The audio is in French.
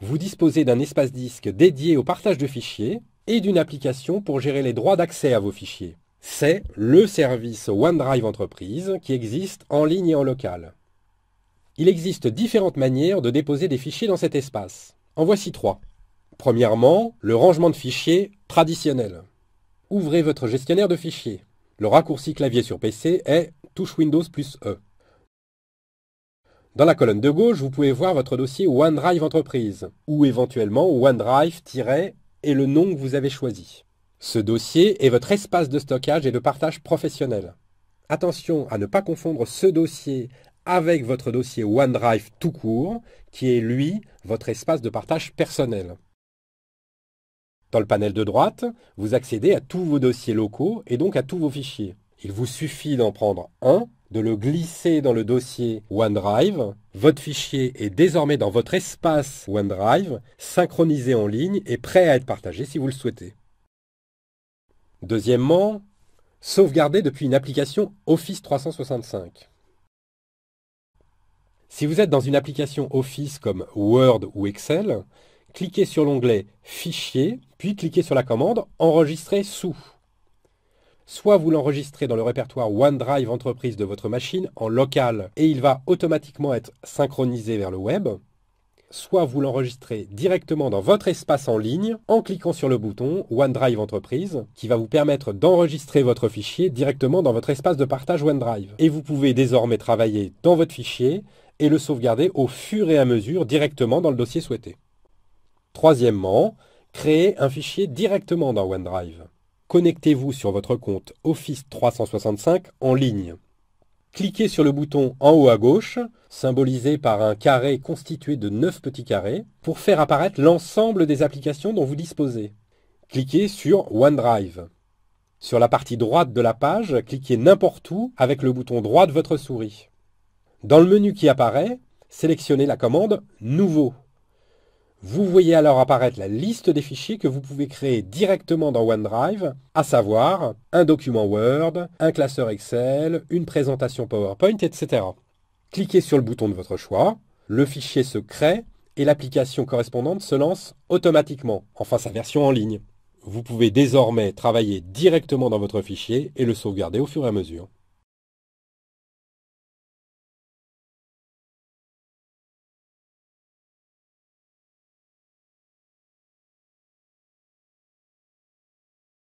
Vous disposez d'un espace disque dédié au partage de fichiers et d'une application pour gérer les droits d'accès à vos fichiers. C'est le service OneDrive Entreprise qui existe en ligne et en local. Il existe différentes manières de déposer des fichiers dans cet espace. En voici 3. Premièrement, le rangement de fichiers traditionnel. Ouvrez votre gestionnaire de fichiers. Le raccourci clavier sur PC est touche Windows plus E. Dans la colonne de gauche, vous pouvez voir votre dossier OneDrive Entreprise, ou éventuellement OneDrive- et le nom que vous avez choisi. Ce dossier est votre espace de stockage et de partage professionnel. Attention à ne pas confondre ce dossier avec votre dossier OneDrive tout court, qui est lui, votre espace de partage personnel. Dans le panel de droite, vous accédez à tous vos dossiers locaux et donc à tous vos fichiers. Il vous suffit d'en prendre un, de le glisser dans le dossier OneDrive. Votre fichier est désormais dans votre espace OneDrive, synchronisé en ligne et prêt à être partagé si vous le souhaitez. Deuxièmement, sauvegarder depuis une application Office 365. Si vous êtes dans une application Office comme Word ou Excel, cliquez sur l'onglet Fichier, puis cliquez sur la commande Enregistrer sous. Soit vous l'enregistrez dans le répertoire OneDrive Entreprise de votre machine en local et il va automatiquement être synchronisé vers le web, soit vous l'enregistrez directement dans votre espace en ligne en cliquant sur le bouton OneDrive Entreprise qui va vous permettre d'enregistrer votre fichier directement dans votre espace de partage OneDrive. Et vous pouvez désormais travailler dans votre fichier et le sauvegarder au fur et à mesure directement dans le dossier souhaité. Troisièmement, créez un fichier directement dans OneDrive. Connectez-vous sur votre compte Office 365 en ligne. Cliquez sur le bouton en haut à gauche, symbolisé par un carré constitué de 9 petits carrés, pour faire apparaître l'ensemble des applications dont vous disposez. Cliquez sur OneDrive. Sur la partie droite de la page, cliquez n'importe où avec le bouton droit de votre souris. Dans le menu qui apparaît, sélectionnez la commande « Nouveau ». Vous voyez alors apparaître la liste des fichiers que vous pouvez créer directement dans OneDrive, à savoir un document Word, un classeur Excel, une présentation PowerPoint, etc. Cliquez sur le bouton de votre choix, le fichier se crée et l'application correspondante se lance automatiquement, enfin sa version en ligne. Vous pouvez désormais travailler directement dans votre fichier et le sauvegarder au fur et à mesure.